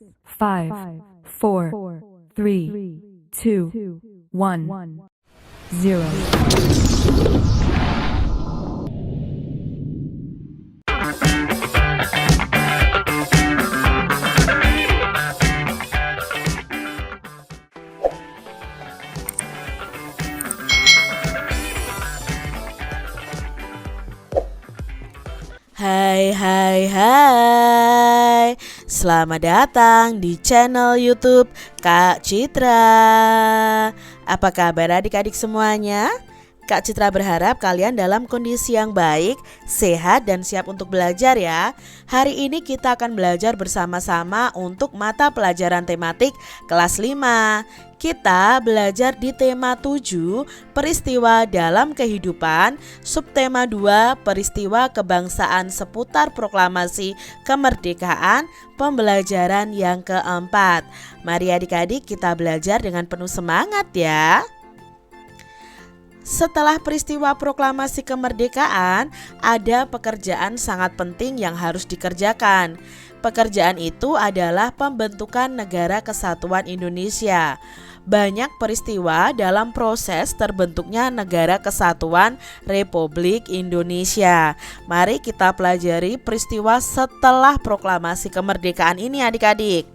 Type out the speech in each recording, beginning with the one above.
5, 4, 3, 2, 1, 0. Hai, selamat datang di channel YouTube Kak Citra. Apa kabar adik-adik semuanya? Kak Citra berharap kalian dalam kondisi yang baik, sehat dan siap untuk belajar ya. Hari ini kita akan belajar bersama-sama untuk mata pelajaran tematik kelas 5. Kita belajar di tema 7, peristiwa dalam kehidupan, subtema 2, peristiwa kebangsaan seputar proklamasi kemerdekaan, pembelajaran yang keempat. Mari adik-adik kita belajar dengan penuh semangat ya. Setelah peristiwa proklamasi kemerdekaan, ada pekerjaan sangat penting yang harus dikerjakan. Pekerjaan itu adalah pembentukan Negara Kesatuan Indonesia. Banyak peristiwa dalam proses terbentuknya Negara Kesatuan Republik Indonesia. Mari kita pelajari peristiwa setelah proklamasi kemerdekaan ini adik-adik.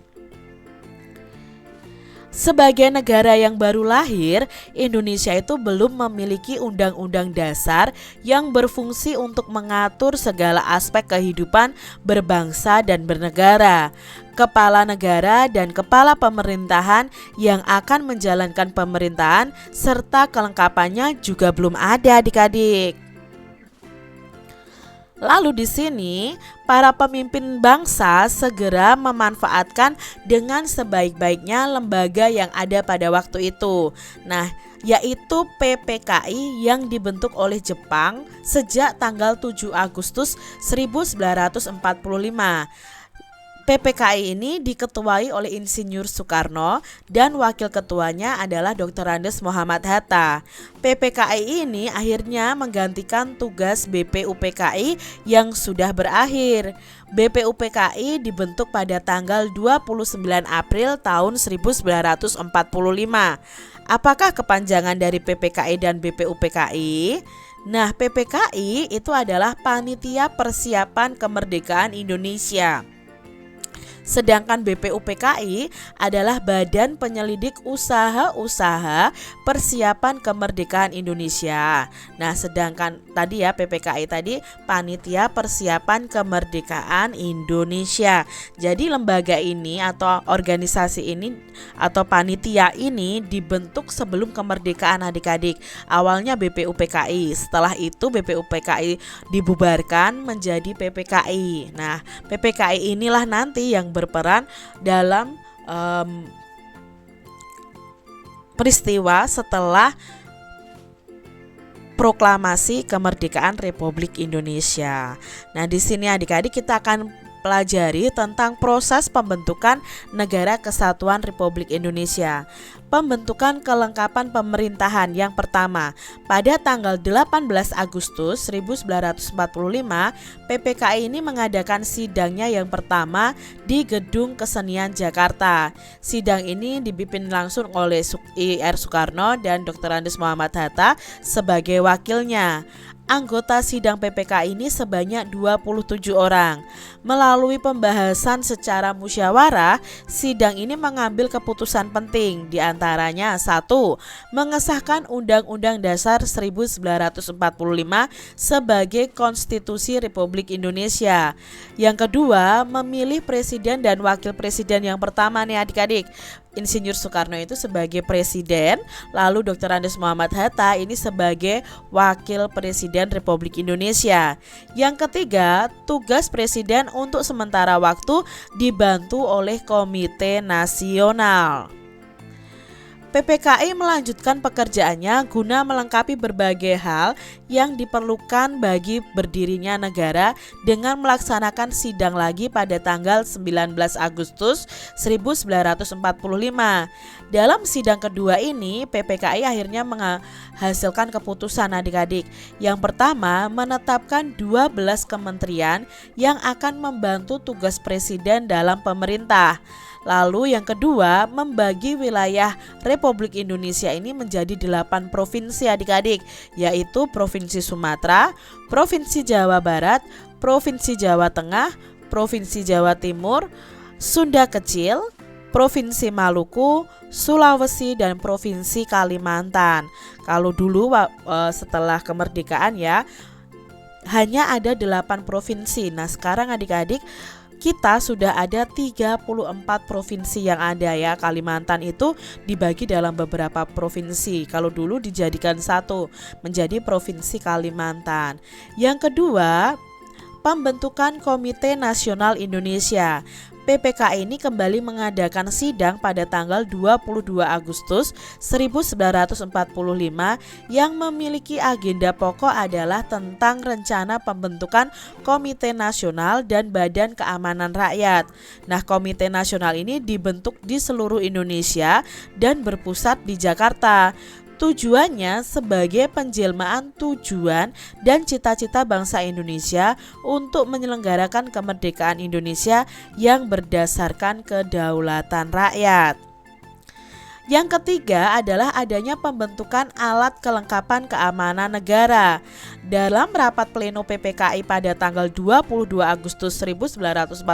Sebagai negara yang baru lahir, Indonesia itu belum memiliki undang-undang dasar yang berfungsi untuk mengatur segala aspek kehidupan berbangsa dan bernegara. Kepala negara dan kepala pemerintahan yang akan menjalankan pemerintahan serta kelengkapannya juga belum ada adik-adik. Lalu di sini para pemimpin bangsa segera memanfaatkan dengan sebaik-baiknya lembaga yang ada pada waktu itu. Nah, yaitu PPKI yang dibentuk oleh Jepang sejak tanggal 7 Agustus 1945. PPKI ini diketuai oleh Insinyur Soekarno dan wakil ketuanya adalah Dr. Andes Muhammad Hatta. PPKI ini akhirnya menggantikan tugas BPUPKI yang sudah berakhir. BPUPKI dibentuk pada tanggal 29 April tahun 1945. Apakah kepanjangan dari PPKI dan BPUPKI? Nah, PPKI itu adalah Panitia Persiapan Kemerdekaan Indonesia. Sedangkan BPUPKI adalah Badan Penyelidik Usaha-Usaha Persiapan Kemerdekaan Indonesia. Nah, sedangkan tadi ya PPKI tadi Panitia Persiapan Kemerdekaan Indonesia. Jadi lembaga ini atau organisasi ini atau panitia ini dibentuk sebelum kemerdekaan adik-adik. Awalnya BPUPKI, setelah itu BPUPKI dibubarkan menjadi PPKI. Nah, PPKI inilah nanti yang berperan dalam peristiwa setelah proklamasi kemerdekaan Republik Indonesia. Nah, di sini adik-adik kita akan pelajari tentang proses pembentukan Negara Kesatuan Republik Indonesia. Pembentukan kelengkapan pemerintahan yang pertama, pada tanggal 18 Agustus 1945, PPKI ini mengadakan sidangnya yang pertama di Gedung Kesenian Jakarta. Sidang ini dipimpin langsung oleh Ir Soekarno dan Dr. Andes Muhammad Hatta sebagai wakilnya. Anggota sidang PPKI ini sebanyak 27 orang. Melalui pembahasan secara musyawarah, sidang ini mengambil keputusan penting, di antaranya 1. Mengesahkan Undang-Undang Dasar 1945 sebagai Konstitusi Republik Indonesia. Yang kedua, memilih presiden dan wakil presiden yang pertama nih adik-adik. Insinyur Soekarno itu sebagai presiden, lalu Dr. Andes Muhammad Hatta ini sebagai wakil presiden Republik Indonesia. Yang ketiga, tugas presiden untuk sementara waktu dibantu oleh Komite Nasional. PPKI melanjutkan pekerjaannya guna melengkapi berbagai hal yang diperlukan bagi berdirinya negara dengan melaksanakan sidang lagi pada tanggal 19 Agustus 1945. Dalam sidang kedua ini, PPKI akhirnya menghasilkan keputusan adik-adik. Yang pertama, menetapkan 12 kementerian yang akan membantu tugas presiden dalam pemerintah. Lalu yang kedua, membagi wilayah Republik Indonesia ini menjadi 8 provinsi adik-adik, yaitu Provinsi Sumatera, Provinsi Jawa Barat, Provinsi Jawa Tengah, Provinsi Jawa Timur, Sunda Kecil, Provinsi Maluku, Sulawesi, dan Provinsi Kalimantan. Kalau dulu setelah kemerdekaan ya, hanya ada 8 provinsi. Nah sekarang adik-adik kita sudah ada 34 provinsi yang ada ya. Kalimantan itu dibagi dalam beberapa provinsi. Kalau dulu dijadikan satu menjadi Provinsi Kalimantan. Yang kedua, pembentukan Komite Nasional Indonesia. PPKI ini kembali mengadakan sidang pada tanggal 22 Agustus 1945 yang memiliki agenda pokok adalah tentang rencana pembentukan Komite Nasional dan Badan Keamanan Rakyat. Nah, Komite Nasional ini dibentuk di seluruh Indonesia dan berpusat di Jakarta. Tujuannya sebagai penjelmaan tujuan dan cita-cita bangsa Indonesia untuk menyelenggarakan kemerdekaan Indonesia yang berdasarkan kedaulatan rakyat. Yang ketiga adalah adanya pembentukan alat kelengkapan keamanan negara. Dalam rapat pleno PPKI pada tanggal 22 Agustus 1945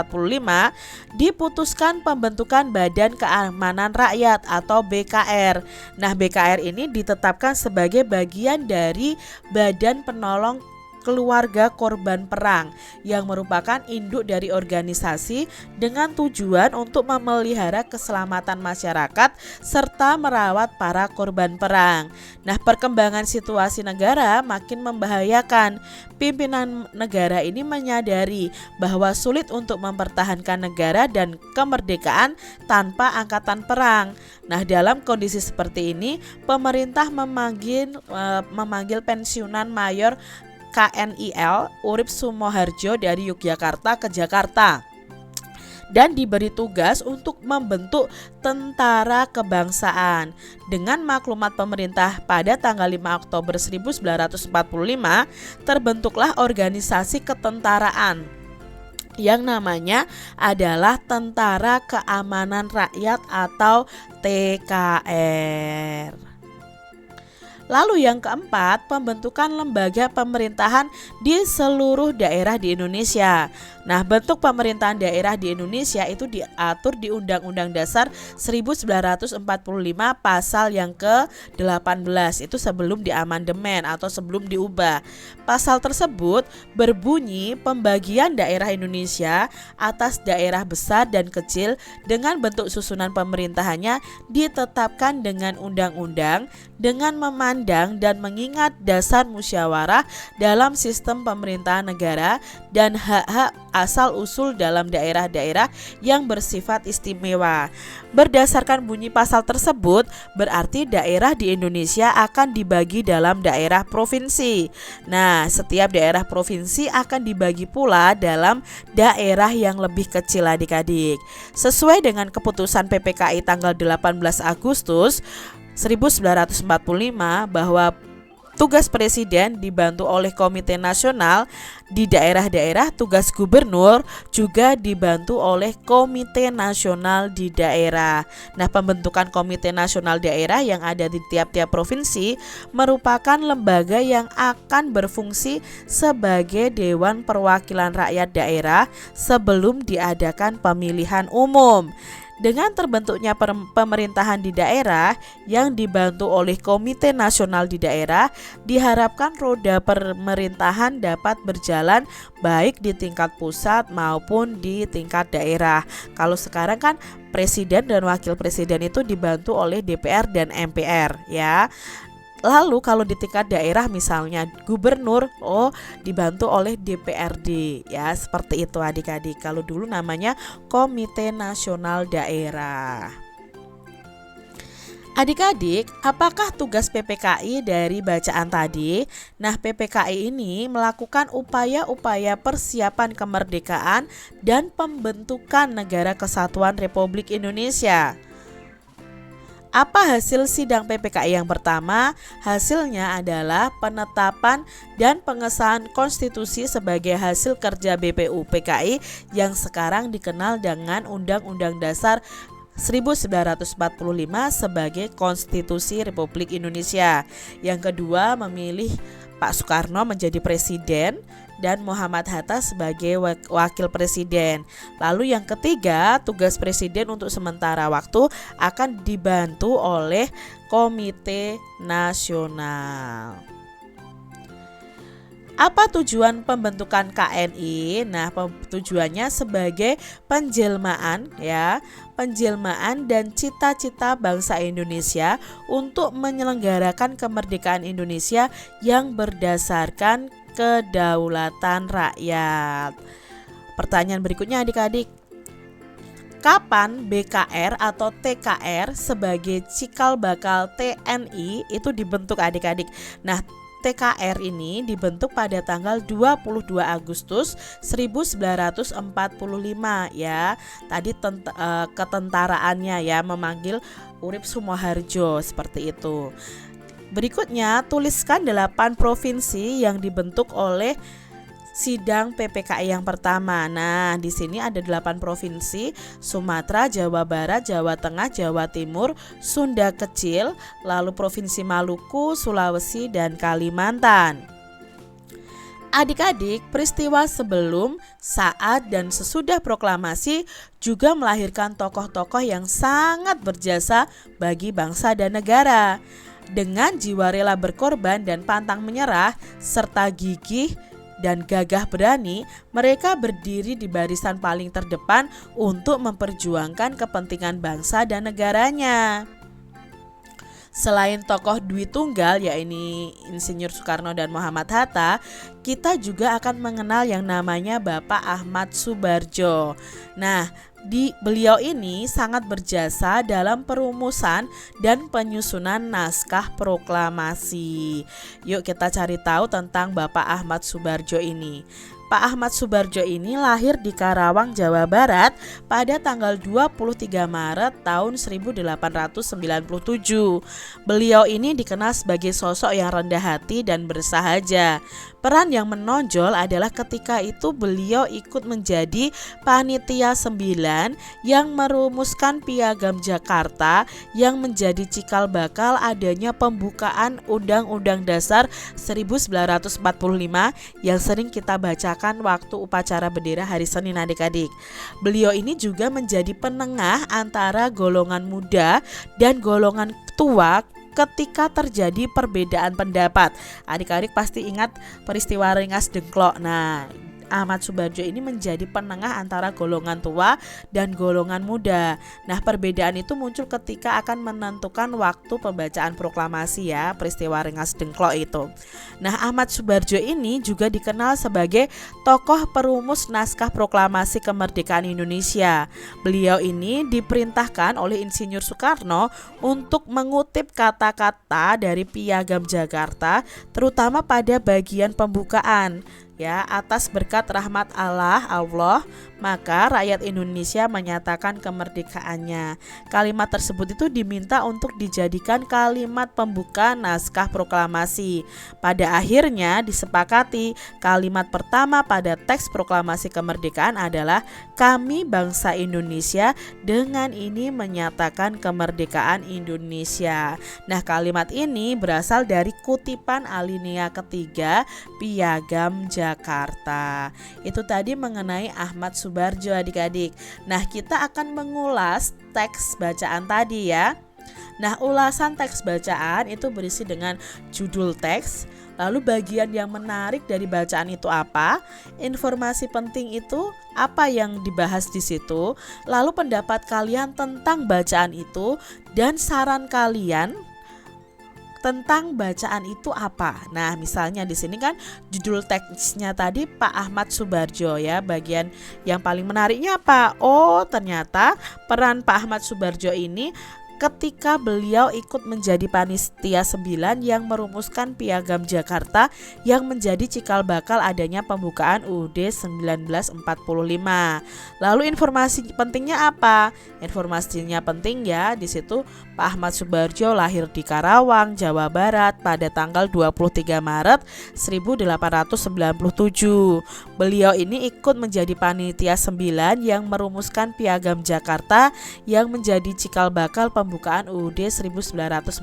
diputuskan pembentukan Badan Keamanan Rakyat atau BKR. Nah, BKR ini ditetapkan sebagai bagian dari Badan Penolong Keluarga Korban Perang yang merupakan induk dari organisasi dengan tujuan untuk memelihara keselamatan masyarakat serta merawat para korban perang. Nah, perkembangan situasi negara makin membahayakan. Pimpinan negara ini menyadari bahwa sulit untuk mempertahankan negara dan kemerdekaan tanpa angkatan perang. Nah, dalam kondisi seperti ini, pemerintah memanggil pensiunan mayor KNIL Urip Sumoharjo dari Yogyakarta ke Jakarta dan diberi tugas untuk membentuk tentara kebangsaan. Dengan maklumat pemerintah pada tanggal 5 Oktober 1945 terbentuklah organisasi ketentaraan yang namanya adalah Tentara Keamanan Rakyat atau TKR. Lalu yang keempat, pembentukan lembaga pemerintahan di seluruh daerah di Indonesia. Nah, bentuk pemerintahan daerah di Indonesia itu diatur di Undang-Undang Dasar 1945 pasal yang ke-18. Itu sebelum diamandemen atau sebelum diubah. Pasal tersebut berbunyi pembagian daerah Indonesia atas daerah besar dan kecil dengan bentuk susunan pemerintahannya ditetapkan dengan undang-undang dengan memandang dan mengingat dasar musyawarah dalam sistem pemerintahan negara dan hak-hak asal-usul dalam daerah-daerah yang bersifat istimewa. Berdasarkan bunyi pasal tersebut, berarti daerah di Indonesia akan dibagi dalam daerah provinsi. Nah, setiap daerah provinsi akan dibagi pula dalam daerah yang lebih kecil adik-adik. Sesuai dengan keputusan PPKI tanggal 18 Agustus 1945 bahwa tugas presiden dibantu oleh Komite Nasional di daerah-daerah, tugas gubernur juga dibantu oleh Komite Nasional di daerah. Nah, pembentukan Komite Nasional daerah yang ada di tiap-tiap provinsi merupakan lembaga yang akan berfungsi sebagai Dewan Perwakilan Rakyat Daerah sebelum diadakan pemilihan umum. Dengan terbentuknya pemerintahan di daerah yang dibantu oleh Komite Nasional di daerah, diharapkan roda pemerintahan dapat berjalan baik di tingkat pusat maupun di tingkat daerah. Kalau sekarang kan presiden dan wakil presiden itu dibantu oleh DPR dan MPR ya. Lalu kalau di tingkat daerah misalnya gubernur dibantu oleh DPRD ya, seperti itu adik-adik. Kalau dulu namanya Komite Nasional Daerah. Adik-adik, apakah tugas PPKI dari bacaan tadi? Nah, PPKI ini melakukan upaya-upaya persiapan kemerdekaan dan pembentukan Negara Kesatuan Republik Indonesia. Apa hasil sidang PPKI yang pertama? Hasilnya adalah penetapan dan pengesahan konstitusi sebagai hasil kerja BPU PKI yang sekarang dikenal dengan Undang-Undang Dasar 1945 sebagai Konstitusi Republik Indonesia. Yang kedua, memilih Pak Soekarno menjadi presiden dan Muhammad Hatta sebagai wakil presiden. Lalu yang ketiga, tugas presiden untuk sementara waktu akan dibantu oleh Komite Nasional. Apa tujuan pembentukan KNI? Nah, tujuannya sebagai penjelmaan dan cita-cita bangsa Indonesia untuk menyelenggarakan kemerdekaan Indonesia yang berdasarkan kedaulatan rakyat. Pertanyaan berikutnya adik-adik, kapan BKR atau TKR sebagai cikal bakal TNI itu dibentuk adik-adik? Nah, TKR ini dibentuk pada tanggal 22 Agustus 1945 ya. Tadi ketentaraannya ya memanggil Urip Sumoharjo seperti itu. Berikutnya, tuliskan 8 provinsi yang dibentuk oleh sidang PPKI yang pertama. Nah, di sini ada 8 provinsi: Sumatera, Jawa Barat, Jawa Tengah, Jawa Timur, Sunda Kecil, lalu Provinsi Maluku, Sulawesi, dan Kalimantan. Adik-adik, peristiwa sebelum, saat, dan sesudah proklamasi juga melahirkan tokoh-tokoh yang sangat berjasa bagi bangsa dan negara. Dengan jiwa rela berkorban dan pantang menyerah, serta gigih dan gagah berani, mereka berdiri di barisan paling terdepan untuk memperjuangkan kepentingan bangsa dan negaranya. Selain tokoh Dwi Tunggal, yaitu Insinyur Soekarno dan Muhammad Hatta, kita juga akan mengenal yang namanya Bapak Ahmad Soebardjo. Nah, beliau ini sangat berjasa dalam perumusan dan penyusunan naskah proklamasi. Yuk kita cari tahu tentang Bapak Ahmad Soebardjo ini. Pak Ahmad Soebardjo ini lahir di Karawang, Jawa Barat pada tanggal 23 Maret tahun 1897. Beliau ini dikenal sebagai sosok yang rendah hati dan bersahaja. Peran yang menonjol adalah ketika itu beliau ikut menjadi panitia 9 yang merumuskan Piagam Jakarta yang menjadi cikal bakal adanya pembukaan Undang-Undang Dasar 1945 yang sering kita bacakan waktu upacara bendera hari Senin adik-adik. Beliau ini juga menjadi penengah antara golongan muda dan golongan tua ketika terjadi perbedaan pendapat. Adik-adik pasti ingat peristiwa Rengas Dengklok. Nah, Ahmad Soebardjo ini menjadi penengah antara golongan tua dan golongan muda. Nah, perbedaan itu muncul ketika akan menentukan waktu pembacaan proklamasi ya, peristiwa Rengas Dengklok itu. Nah, Ahmad Soebardjo ini juga dikenal sebagai tokoh perumus naskah proklamasi kemerdekaan Indonesia. Beliau ini diperintahkan oleh Insinyur Soekarno untuk mengutip kata-kata dari Piagam Jakarta, terutama pada bagian pembukaan. Ya, atas berkat rahmat Allah, maka rakyat Indonesia menyatakan kemerdekaannya. Kalimat tersebut itu diminta untuk dijadikan kalimat pembuka naskah proklamasi. Pada akhirnya disepakati kalimat pertama pada teks proklamasi kemerdekaan adalah kami bangsa Indonesia dengan ini menyatakan kemerdekaan Indonesia. Nah, kalimat ini berasal dari kutipan alinea ketiga Piagam Jakarta. Itu tadi mengenai Ahmad Soebardjo adik-adik. Nah, kita akan mengulas teks bacaan tadi ya. Nah, ulasan teks bacaan itu berisi dengan judul teks, lalu bagian yang menarik dari bacaan itu apa, informasi penting itu apa yang dibahas di situ, lalu pendapat kalian tentang bacaan itu, dan saran kalian tentang bacaan itu apa. Nah, misalnya di sini kan judul teksnya tadi Pak Ahmad Soebardjo ya. Bagian yang paling menariknya apa? Oh, ternyata peran Pak Ahmad Soebardjo ini ketika beliau ikut menjadi panitia 9 yang merumuskan Piagam Jakarta yang menjadi cikal bakal adanya pembukaan UUD 1945. Lalu informasi pentingnya apa? Informasinya penting ya, di situ Pak Ahmad Subarjo lahir di Karawang, Jawa Barat pada tanggal 23 Maret 1897. Beliau ini ikut menjadi panitia 9 yang merumuskan Piagam Jakarta yang menjadi cikal bakal pembukaan UUD 1945.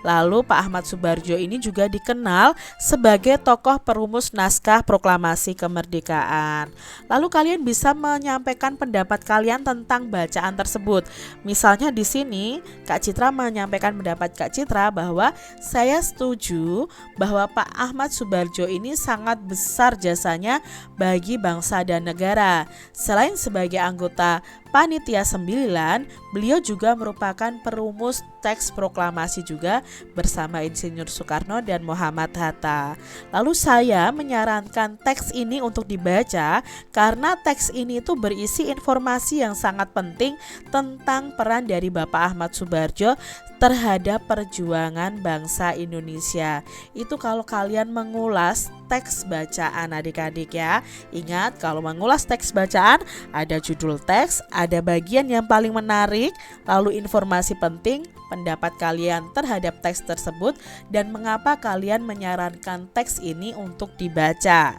Lalu Pak Ahmad Subarjo ini juga dikenal sebagai tokoh perumus naskah proklamasi kemerdekaan. Lalu kalian bisa menyampaikan pendapat kalian tentang bacaan tersebut. Misalnya di sini Kak Citra menyampaikan pendapat Kak Citra bahwa saya setuju bahwa Pak Ahmad Subarjo ini sangat besar jasanya bagi bangsa dan negara. Selain sebagai anggota Panitia 9, beliau juga merupakan perumus teks proklamasi juga bersama Insinyur Soekarno dan Muhammad Hatta. Lalu saya menyarankan teks ini untuk dibaca karena teks ini itu berisi informasi yang sangat penting tentang peran dari Bapak Ahmad Subarjo terhadap perjuangan bangsa Indonesia. Itu kalau kalian mengulas teks bacaan adik-adik ya. Ingat, kalau mengulas teks bacaan ada judul teks, ada bagian yang paling menarik, lalu informasi penting, pendapat kalian terhadap teks tersebut, dan mengapa kalian menyarankan teks ini untuk dibaca.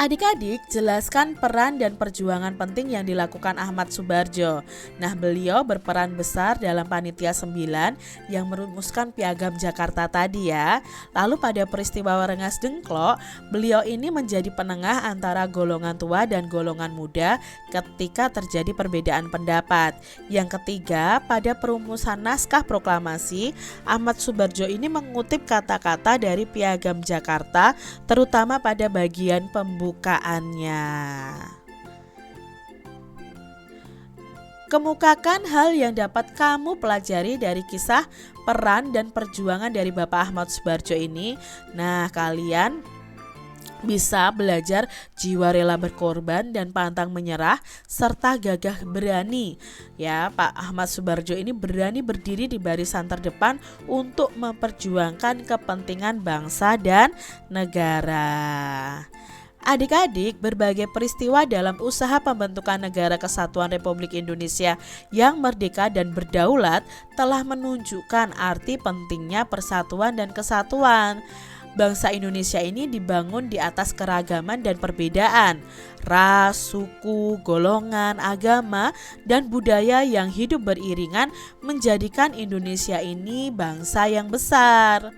Adik-adik, jelaskan peran dan perjuangan penting yang dilakukan Ahmad Subarjo. Nah, beliau berperan besar dalam Panitia 9 yang merumuskan Piagam Jakarta tadi ya. Lalu pada peristiwa Rengas Dengklok, beliau ini menjadi penengah antara golongan tua dan golongan muda ketika terjadi perbedaan pendapat. Yang ketiga, pada perumusan naskah proklamasi, Ahmad Subarjo ini mengutip kata-kata dari Piagam Jakarta, terutama pada bagian pembukaannya. Kemukakan hal yang dapat kamu pelajari dari kisah peran dan perjuangan dari Bapak Ahmad Subarjo ini. Nah, kalian bisa belajar jiwa rela berkorban dan pantang menyerah serta gagah berani. Ya, Pak Ahmad Subarjo ini berani berdiri di barisan terdepan untuk memperjuangkan kepentingan bangsa dan negara. Adik-adik, berbagai peristiwa dalam usaha pembentukan Negara Kesatuan Republik Indonesia yang merdeka dan berdaulat telah menunjukkan arti pentingnya persatuan dan kesatuan. Bangsa Indonesia ini dibangun di atas keragaman dan perbedaan, ras, suku, golongan, agama, dan budaya yang hidup beriringan menjadikan Indonesia ini bangsa yang besar.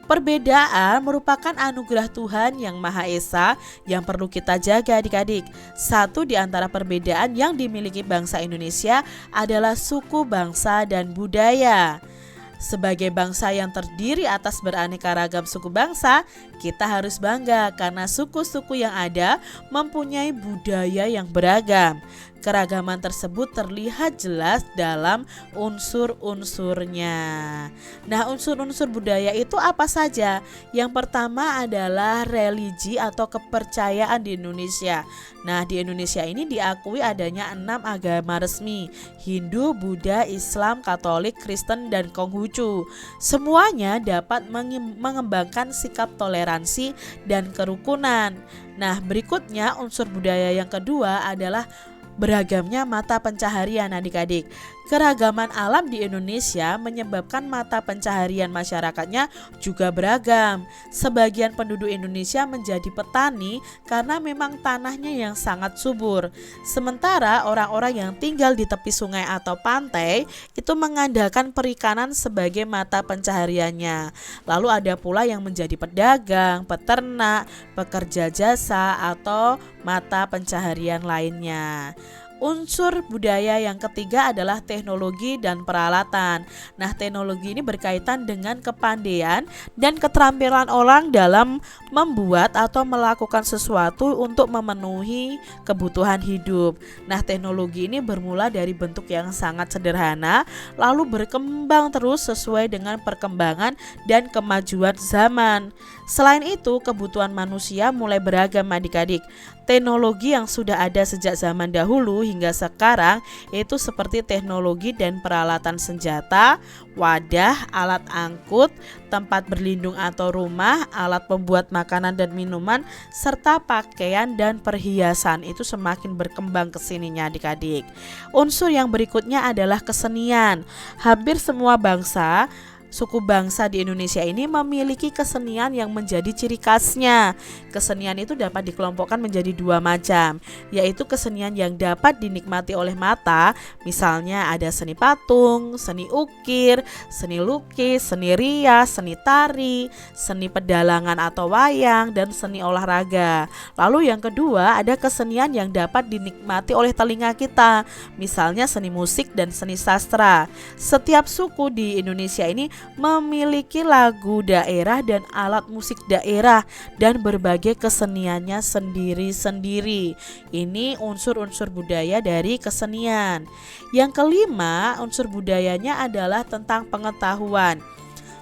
Perbedaan merupakan anugerah Tuhan yang Maha Esa yang perlu kita jaga adik-adik. Satu di antara perbedaan yang dimiliki bangsa Indonesia adalah suku, bangsa, dan budaya. Sebagai bangsa yang terdiri atas beraneka ragam suku bangsa, kita harus bangga karena suku-suku yang ada mempunyai budaya yang beragam. Keragaman tersebut terlihat jelas dalam unsur-unsurnya. Nah, unsur-unsur budaya itu apa saja? Yang pertama adalah religi atau kepercayaan di Indonesia. Nah, di Indonesia ini diakui adanya 6 agama resmi: Hindu, Buddha, Islam, Katolik, Kristen, dan Konghucu. Semuanya dapat mengembangkan sikap toleransi dan kerukunan. Nah, berikutnya unsur budaya yang kedua adalah beragamnya mata pencaharian adik-adik. Keragaman alam di Indonesia menyebabkan mata pencaharian masyarakatnya juga beragam. Sebagian penduduk Indonesia menjadi petani karena memang tanahnya yang sangat subur. Sementara orang-orang yang tinggal di tepi sungai atau pantai itu mengandalkan perikanan sebagai mata pencahariannya. Lalu ada pula yang menjadi pedagang, peternak, pekerja jasa, atau mata pencaharian lainnya. Unsur budaya yang ketiga adalah teknologi dan peralatan. Nah, teknologi ini berkaitan dengan kepandaian dan keterampilan orang dalam membuat atau melakukan sesuatu untuk memenuhi kebutuhan hidup. Nah, teknologi ini bermula dari bentuk yang sangat sederhana, lalu berkembang terus sesuai dengan perkembangan dan kemajuan zaman. Selain itu, kebutuhan manusia mulai beragam adik-adik. Teknologi yang sudah ada sejak zaman dahulu dulu hingga sekarang yaitu seperti teknologi dan peralatan senjata, wadah, alat angkut, tempat berlindung atau rumah, alat pembuat makanan dan minuman, serta pakaian dan perhiasan. Itu semakin berkembang kesininya adik-adik. Unsur yang berikutnya adalah kesenian. Hampir semua bangsa, suku bangsa di Indonesia ini memiliki kesenian yang menjadi ciri khasnya. Kesenian itu dapat dikelompokkan menjadi dua macam, yaitu kesenian yang dapat dinikmati oleh mata, misalnya ada seni patung, seni ukir, seni lukis, seni rias, seni tari, seni pedalangan atau wayang, dan seni olahraga. Lalu yang kedua ada kesenian yang dapat dinikmati oleh telinga kita, misalnya seni musik dan seni sastra. Setiap suku di Indonesia ini memiliki lagu daerah dan alat musik daerah dan berbagai keseniannya sendiri-sendiri. Ini unsur-unsur budaya dari kesenian. Yang kelima, unsur budayanya adalah tentang pengetahuan.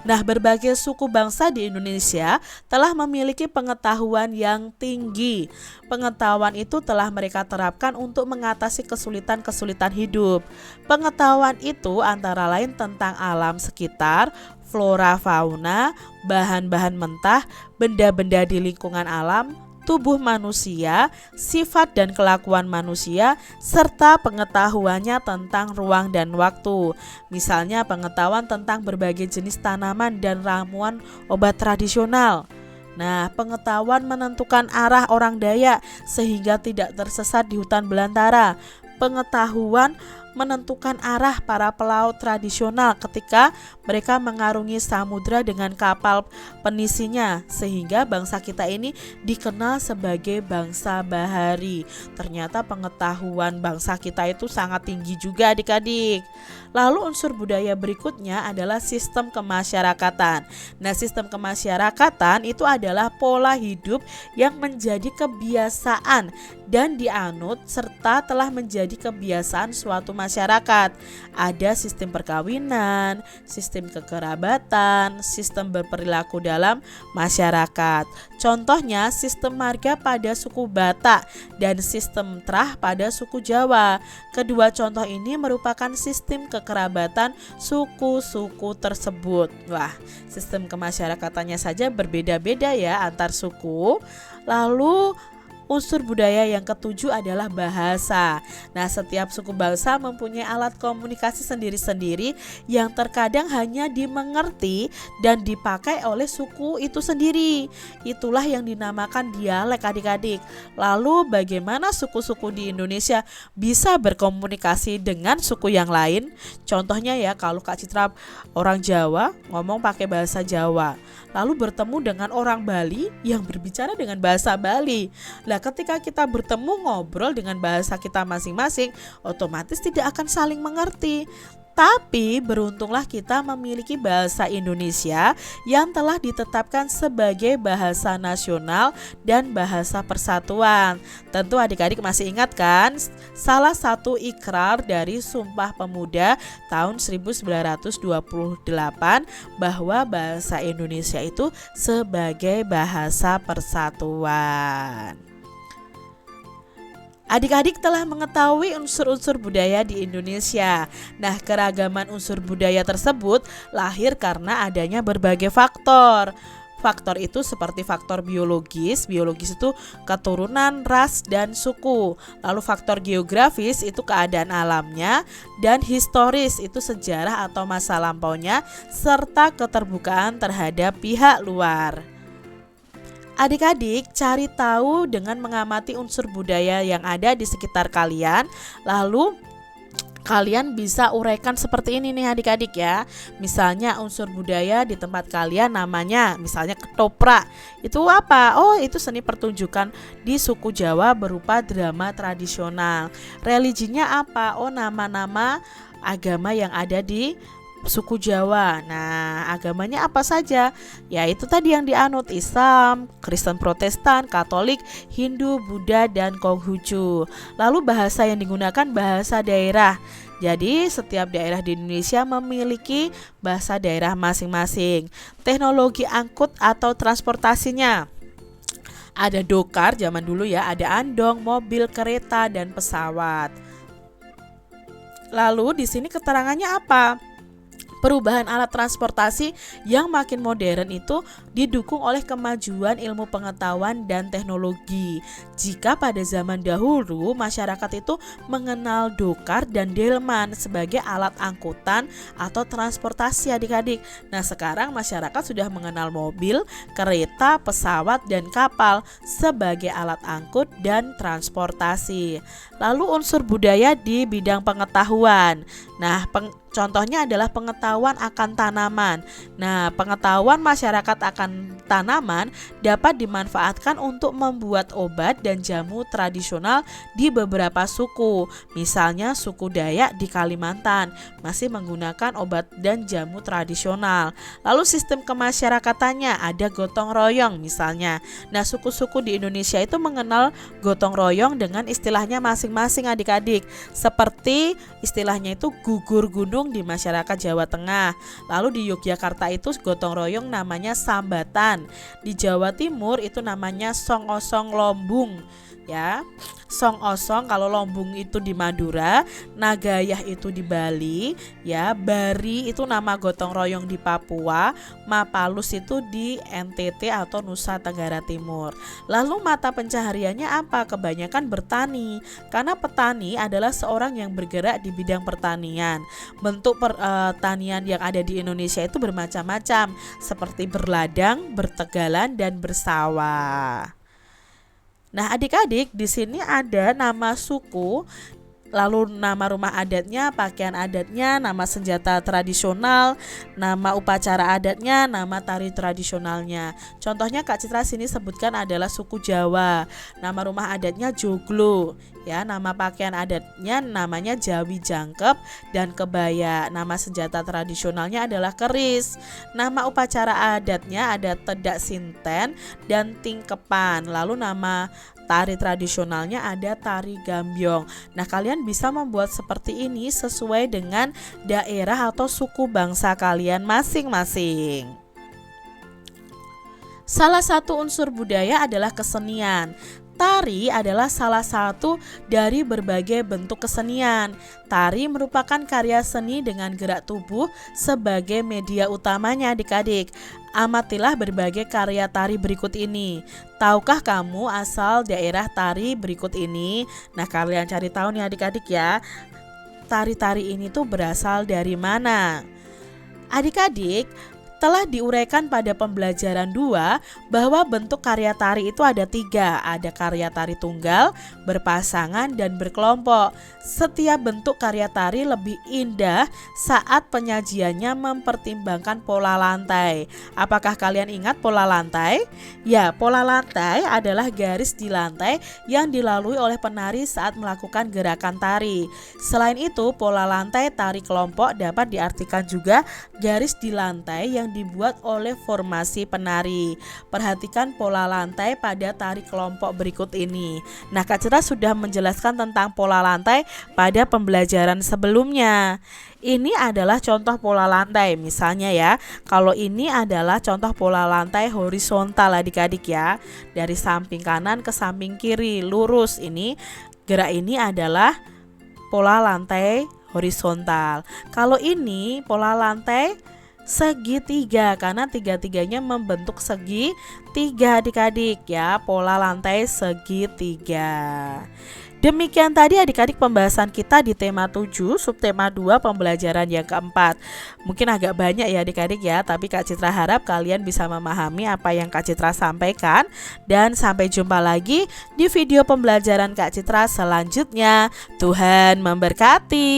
Nah, berbagai suku bangsa di Indonesia telah memiliki pengetahuan yang tinggi. Pengetahuan itu telah mereka terapkan untuk mengatasi kesulitan-kesulitan hidup. Pengetahuan itu antara lain tentang alam sekitar, flora fauna, bahan-bahan mentah, benda-benda di lingkungan alam, tubuh manusia, sifat dan kelakuan manusia, serta pengetahuannya tentang ruang dan waktu. Misalnya pengetahuan tentang berbagai jenis tanaman dan ramuan obat tradisional. Nah, pengetahuan menentukan arah orang Dayak sehingga tidak tersesat di hutan belantara. Pengetahuan menentukan arah para pelaut tradisional ketika mereka mengarungi samudra dengan kapal penisinya, sehingga bangsa kita ini dikenal sebagai bangsa bahari. Ternyata pengetahuan bangsa kita itu sangat tinggi juga adik-adik. Lalu unsur budaya berikutnya adalah sistem kemasyarakatan. Nah, sistem kemasyarakatan itu adalah pola hidup yang menjadi kebiasaan dan dianut serta telah menjadi kebiasaan suatu masyarakat. Ada sistem perkawinan, sistem kekerabatan, sistem berperilaku dalam masyarakat. Contohnya sistem marga pada suku Batak dan sistem trah pada suku Jawa. Kedua contoh ini merupakan sistem kekerabatan suku-suku tersebut. Wah, sistem kemasyarakatannya saja berbeda-beda ya antar suku. Lalu unsur budaya yang ketujuh adalah bahasa. Nah, setiap suku bangsa mempunyai alat komunikasi sendiri-sendiri yang terkadang hanya dimengerti dan dipakai oleh suku itu sendiri. Itulah yang dinamakan dialek adik-adik. Lalu bagaimana suku-suku di Indonesia bisa berkomunikasi dengan suku yang lain? Contohnya ya, kalau Kak Citra orang Jawa ngomong pakai bahasa Jawa, lalu bertemu dengan orang Bali yang berbicara dengan bahasa Bali. Nah, ketika kita bertemu ngobrol dengan bahasa kita masing-masing, otomatis tidak akan saling mengerti. Tapi beruntunglah kita memiliki bahasa Indonesia yang telah ditetapkan sebagai bahasa nasional dan bahasa persatuan. Tentu adik-adik masih ingat kan salah satu ikrar dari Sumpah Pemuda tahun 1928 bahwa bahasa Indonesia itu sebagai bahasa persatuan. Adik-adik telah mengetahui unsur-unsur budaya di Indonesia. Nah, keragaman unsur budaya tersebut lahir karena adanya berbagai faktor. Faktor itu seperti faktor biologis itu keturunan, ras, dan suku. Lalu faktor geografis itu keadaan alamnya, dan historis itu sejarah atau masa lampaunya, serta keterbukaan terhadap pihak luar. Adik-adik cari tahu dengan mengamati unsur budaya yang ada di sekitar kalian. Lalu kalian bisa uraikan seperti ini nih adik-adik ya. Misalnya unsur budaya di tempat kalian namanya misalnya ketoprak. Itu apa? Oh, itu seni pertunjukan di suku Jawa berupa drama tradisional. Religinya apa? Oh, nama-nama agama yang ada di suku Jawa. Nah, agamanya apa saja? Ya, itu tadi yang dianut, Islam, Kristen Protestan, Katolik, Hindu, Buddha, dan Konghucu. Lalu bahasa yang digunakan bahasa daerah. Jadi setiap daerah di Indonesia memiliki bahasa daerah masing-masing. Teknologi angkut atau transportasinya. Ada dokar zaman dulu ya, ada andong, mobil, kereta, dan pesawat. Lalu di sini keterangannya apa? Perubahan alat transportasi yang makin modern itu didukung oleh kemajuan ilmu pengetahuan dan teknologi. Jika pada zaman dahulu masyarakat itu mengenal dokar dan delman sebagai alat angkutan atau transportasi adik-adik. Nah, sekarang masyarakat sudah mengenal mobil, kereta, pesawat, dan kapal sebagai alat angkut dan transportasi. Lalu unsur budaya di bidang pengetahuan. Nah, contohnya adalah pengetahuan akan tanaman. Nah, pengetahuan masyarakat akan tanaman dapat dimanfaatkan untuk membuat obat dan jamu tradisional di beberapa suku. Misalnya suku Dayak di Kalimantan masih menggunakan obat dan jamu tradisional. Lalu sistem kemasyarakatannya ada gotong royong misalnya. Nah, suku-suku di Indonesia itu mengenal gotong royong dengan istilahnya masing-masing adik-adik. Seperti istilahnya itu gugur gunung di masyarakat Jawa Tengah. Lalu di Yogyakarta itu gotong royong namanya sambatan. Di Jawa Timur itu namanya song-osong lombung. Ya, song-osong kalau lombung itu di Madura, Nagayah itu di Bali, ya, Bari itu nama gotong royong di Papua, Mapalus itu di NTT atau Nusa Tenggara Timur. Lalu mata pencahariannya apa? Kebanyakan bertani, karena petani adalah seorang yang bergerak di bidang pertanian. Bentuk pertanian yang ada di Indonesia itu bermacam-macam, seperti berladang, bertegalan, dan bersawah. Nah, adik-adik, di sini ada nama suku, lalu nama rumah adatnya, pakaian adatnya, nama senjata tradisional, nama upacara adatnya, nama tari tradisionalnya. Contohnya Kak Citra sini sebutkan adalah suku Jawa. Nama rumah adatnya Joglo, ya, nama pakaian adatnya namanya Jawi Jangkep dan Kebaya. Nama senjata tradisionalnya adalah keris. Nama upacara adatnya ada Tedak Sinten dan Tingkepan. Lalu nama tari tradisionalnya ada tari gambyong. Nah, kalian bisa membuat seperti ini sesuai dengan daerah atau suku bangsa kalian masing-masing. Salah satu unsur budaya adalah kesenian. Tari adalah salah satu dari berbagai bentuk kesenian. Tari merupakan karya seni dengan gerak tubuh sebagai media utamanya adik-adik. Amatilah berbagai karya tari berikut ini. Tahukah kamu asal daerah tari berikut ini? Nah, kalian cari tahu nih adik-adik ya. Tari-tari ini tuh berasal dari mana? Adik-adik, telah diuraikan pada pembelajaran 2 bahwa bentuk karya tari itu ada 3. Ada karya tari tunggal, berpasangan, dan berkelompok. Setiap bentuk karya tari lebih indah saat penyajiannya mempertimbangkan pola lantai. Apakah kalian ingat pola lantai? Ya, pola lantai adalah garis di lantai yang dilalui oleh penari saat melakukan gerakan tari. Selain itu, pola lantai tari kelompok dapat diartikan juga garis di lantai yang dibuat oleh formasi penari. Perhatikan pola lantai pada tari kelompok berikut ini. Nah, Kak Citra sudah menjelaskan tentang pola lantai pada pembelajaran sebelumnya. Ini adalah contoh pola lantai. Misalnya ya, kalau ini adalah contoh pola lantai horizontal adik-adik ya. Dari samping kanan ke samping kiri lurus. Ini gerak ini adalah pola lantai horizontal. Kalau ini pola lantai segitiga, karena tiga-tiganya membentuk segitiga adik-adik ya, pola lantai segitiga. Demikian tadi adik-adik pembahasan kita di tema 7 subtema 2 pembelajaran yang keempat. Mungkin agak banyak ya adik-adik ya, tapi Kak Citra harap kalian bisa memahami apa yang Kak Citra sampaikan. Dan sampai jumpa lagi di video pembelajaran Kak Citra selanjutnya. Tuhan memberkati.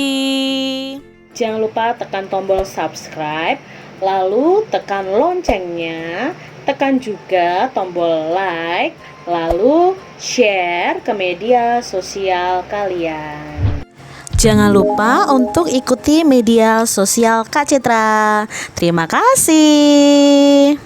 Jangan lupa tekan tombol subscribe, lalu tekan loncengnya, tekan juga tombol like, lalu share ke media sosial kalian. Jangan lupa untuk ikuti media sosial Kak Citra. Terima kasih.